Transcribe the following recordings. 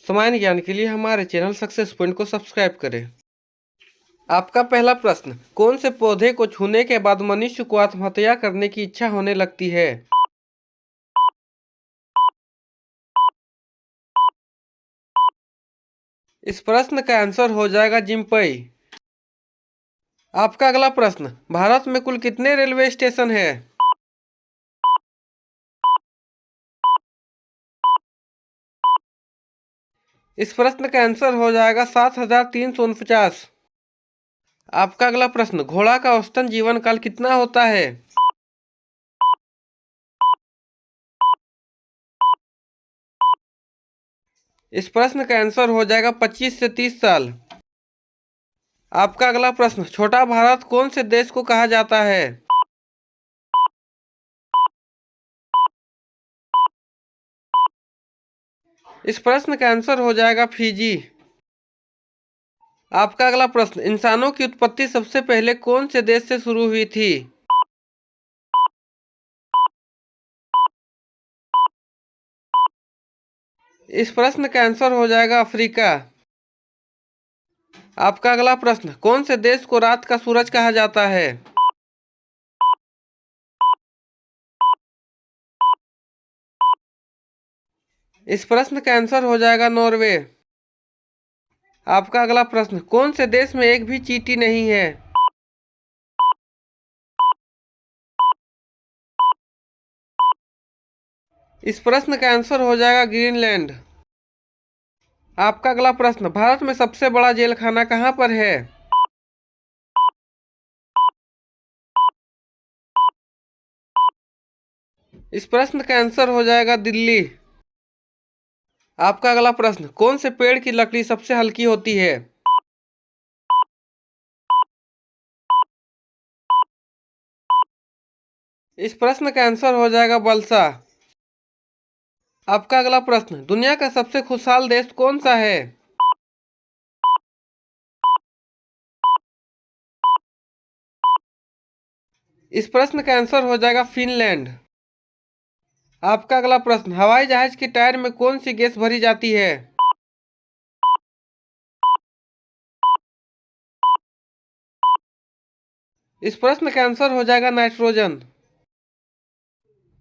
सामान्य ज्ञान के लिए हमारे चैनल सक्सेस पॉइंट को सब्सक्राइब करें। आपका पहला प्रश्न, कौन से पौधे को छूने के बाद मनुष्य को आत्महत्या करने की इच्छा होने लगती है? इस प्रश्न का आंसर हो जाएगा जिम्पई। आपका अगला प्रश्न, भारत में कुल कितने रेलवे स्टेशन हैं? इस प्रश्न का आंसर हो जाएगा 7349। आपका अगला प्रश्न, घोड़ा का औसतन जीवन काल कितना होता है? इस प्रश्न का आंसर हो जाएगा 25 से 30 साल। आपका अगला प्रश्न, छोटा भारत कौन से देश को कहा जाता है? इस प्रश्न का आंसर हो जाएगा फिजी। आपका अगला प्रश्न, इंसानों की उत्पत्ति सबसे पहले कौन से देश से शुरू हुई थी? इस प्रश्न का आंसर हो जाएगा अफ्रीका। आपका अगला प्रश्न, कौन से देश को रात का सूरज कहा जाता है? इस प्रश्न का आंसर हो जाएगा नॉर्वे। आपका अगला प्रश्न, कौन से देश में एक भी चींटी नहीं है? इस प्रश्न का आंसर हो जाएगा ग्रीनलैंड। आपका अगला प्रश्न, भारत में सबसे बड़ा जेल खाना कहाँ पर है? इस प्रश्न का आंसर हो जाएगा दिल्ली। आपका अगला प्रश्न, कौन से पेड़ की लकड़ी सबसे हल्की होती है? इस प्रश्न का आंसर हो जाएगा बलसा। आपका अगला प्रश्न, दुनिया का सबसे खुशहाल देश कौन सा है? इस प्रश्न का आंसर हो जाएगा फिनलैंड। आपका अगला प्रश्न, हवाई जहाज के टायर में कौन सी गैस भरी जाती है? इस प्रश्न का आंसर हो जाएगा नाइट्रोजन।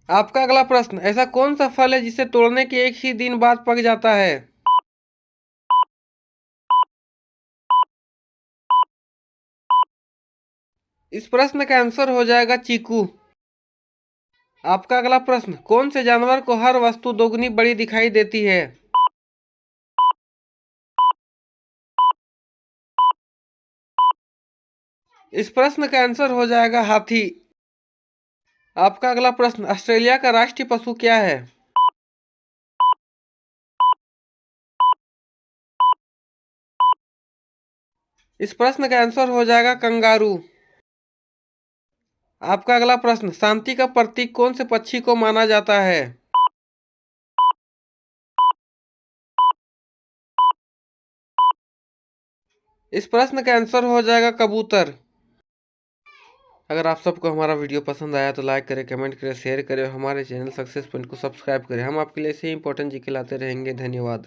आपका अगला प्रश्न, ऐसा कौन सा फल है जिसे तोड़ने के एक ही दिन बाद पक जाता है? इस प्रश्न का आंसर हो जाएगा चीकू। आपका अगला प्रश्न, कौन से जानवर को हर वस्तु दोगुनी बड़ी दिखाई देती है? इस प्रश्न का आंसर हो जाएगा हाथी। आपका अगला प्रश्न, ऑस्ट्रेलिया का राष्ट्रीय पशु क्या है? इस प्रश्न का आंसर हो जाएगा कंगारू। आपका अगला प्रश्न, शांति का प्रतीक कौन से पक्षी को माना जाता है? इस प्रश्न का आंसर हो जाएगा कबूतर। अगर आप सबको हमारा वीडियो पसंद आया तो लाइक करें, कमेंट करें, शेयर करें और हमारे चैनल सक्सेस पॉइंट को सब्सक्राइब करें। हम आपके लिए ऐसे ही इंपॉर्टेंट जीके लाते रहेंगे। धन्यवाद।